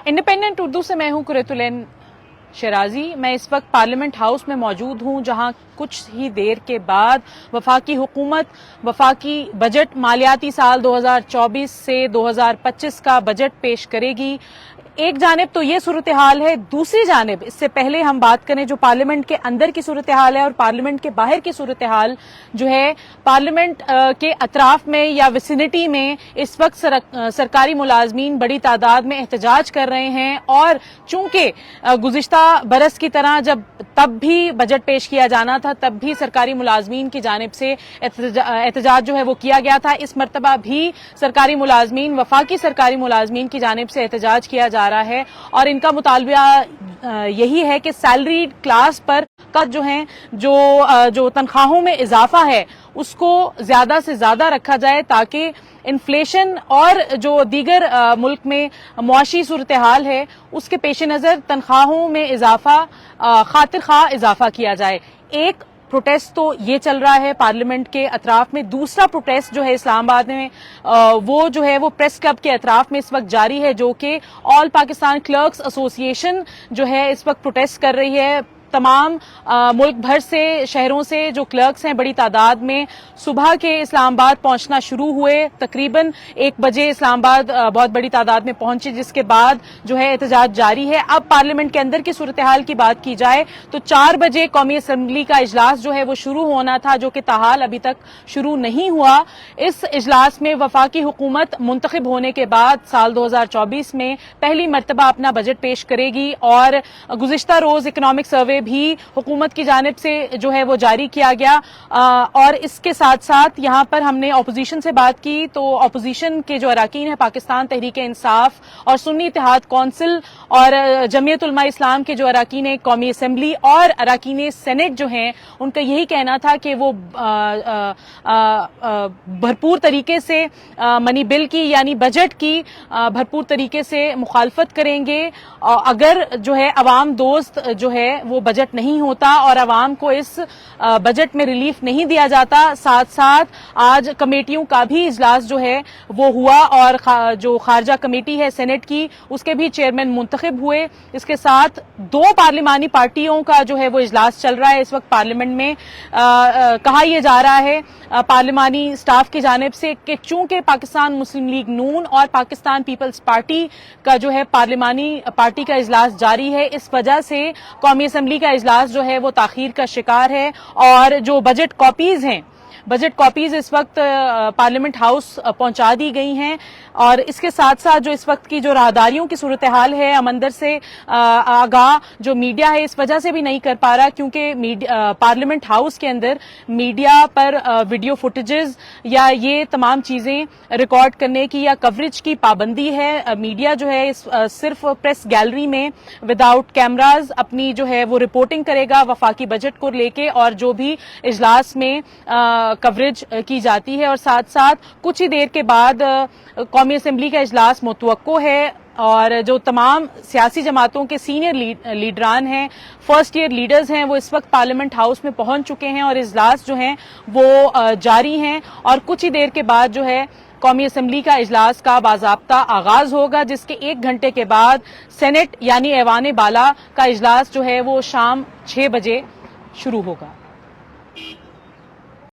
Independent Urdu से मैं हूं कुरैतुलैन शराजी। मैं इस वक्त पार्लियामेंट हाउस में मौजूद हूं, जहां कुछ ही देर के बाद वफाकी हुकूमत वफाकी बजट मालियाती साल 2024 से 2025 का बजट पेश करेगी। एक जानिब तो ये सूरत हाल है, दूसरी जानिब इससे पहले हम बात करें जो पार्लियामेंट के अंदर की सूरत हाल है और पार्लियामेंट के बाहर की सूरत हाल जो है। पार्लियामेंट के अतराफ में या विसिनिटी में इस वक्त सरकारी मुलाजमीन बड़ी तादाद में एहतजाज कर रहे हैं और चूंकि गुज़िश्ता बरस की तरह जब तब भी बजट पेश किया जाना था तब भी सरकारी मुलाजमीन की जानिब से एहतजाज जो है वो किया गया था, इस मरतबा भी सरकारी मुलाजमीन वफाकी सरकारी मुलाजमीन की जानिब से एहतजाज किया जा रहा है और इनका मुतालबा यही है कि सैलरी क्लास पर का जो तनख्वाहों में इजाफा है उसको ज्यादा से ज्यादा रखा जाए ताकि इन्फ्लेशन और जो दीगर मुल्क में मुआशी सूरत हाल है उसके पेश नज़र तनख्वाहों में इजाफा खातिर खा इजाफा किया जाए। एक प्रोटेस्ट तो ये चल रहा है पार्लियामेंट के अतराफ में, दूसरा प्रोटेस्ट जो है इस्लामाबाद में वो जो है वो प्रेस क्लब के अतराफ में इस वक्त जारी है, जो कि ऑल पाकिस्तान क्लर्क्स एसोसिएशन जो है इस वक्त प्रोटेस्ट कर रही है। तमाम मुल्क भर से शहरों से जो क्लर्क्स हैं बड़ी तादाद में सुबह के इस्लामाबाद पहुंचना शुरू हुए। तकरीबन 1 बजे इस्लामाबाद बहुत बड़ी तादाद में पहुंचे, जिसके बाद जो है एहतजाज जारी है। अब पार्लियामेंट के अंदर की सूरत हाल की बात की जाए तो 4 बजे कौमी असम्बली का इजलास जो है वो शुरू होना था, जो कि ताहाल अभी तक शुरू नहीं हुआ। इस इजलास में वफाकी हुकूमत मुंतखब होने के बाद साल 2024 में पहली मरतबा अपना बजट पेश करेगी और गुज़िश्ता रोज इकनॉमिक सर्वे भी हुकूमत की जानिब से जो है वो जारी किया गया। और इसके साथ साथ यहाँ पर हमने अपोजिशन से बात की तो अपोजिशन के जो अराकीन है पाकिस्तान तहरीक इंसाफ और सुन्नी इत्तेहाद कौंसिल और जमीयत उलमा इस्लाम के जो अराकीन है कौमी असम्बली और अराकीन सेनेट जो हैं उनका यही कहना था कि वो भरपूर तरीके से मनी बिल की यानी बजट की भरपूर तरीके से मुखालफत करेंगे अगर जो है अवाम दोस्त जो है वो बजट नहीं होता और अवाम को इस बजट में रिलीफ नहीं दिया जाता। साथ साथ आज कमेटियों का भी इजलास जो है वो हुआ और जो खारजा कमेटी है सेनेट की उसके भी चेयरमैन मुंतखब हुए। इसके साथ 2 पार्लिमानी पार्टियों का जो है वो इजलास चल रहा है इस वक्त पार्लियामेंट में। कहा यह जा रहा है पार्लिमानी स्टाफ की जानिब से कि चूंकि पाकिस्तान मुस्लिम लीग नून और पाकिस्तान पीपल्स पार्टी का जो है पार्लिमानी पार्टी का इजलास जारी है, इस वजह से कौमी असम्बली का इजलास जो है वो ताखीर का शिकार है और जो बजट कॉपीज हैं बजट कॉपीज इस वक्त पार्लियामेंट हाउस पहुंचा दी गई हैं। और इसके साथ साथ जो इस वक्त की जो राहदारियों की सूरत हाल है अमंदर से आगाह जो मीडिया है इस वजह से भी नहीं कर पा रहा क्योंकि पार्लियामेंट हाउस के अंदर मीडिया पर वीडियो फुटेजेस या ये तमाम चीजें रिकॉर्ड करने की या कवरेज की पाबंदी है। मीडिया जो है सिर्फ प्रेस गैलरी में विदाउट कैमराज अपनी जो है वो रिपोर्टिंग करेगा वफाकी बजट को लेके और जो भी इजलास में कवरेज की जाती है। और साथ साथ कुछ ही देर के बाद कौमी असम्बली का इजलास मुतवक्को है और जो तमाम सियासी जमातों के सीनियर लीडरान हैं फर्स्ट ईयर लीडर्स हैं वो इस वक्त पार्लियामेंट हाउस में पहुंच चुके हैं और इजलास जो हैं वो जारी हैं। और कुछ ही देर के बाद जो है कौमी असम्बली का इजलास का बाज़ाब्ता आगाज होगा, जिसके 1 घंटे के बाद सेनेट यानी ऐवान बाला का इजलास जो है वो शाम 6 बजे शुरू होगा।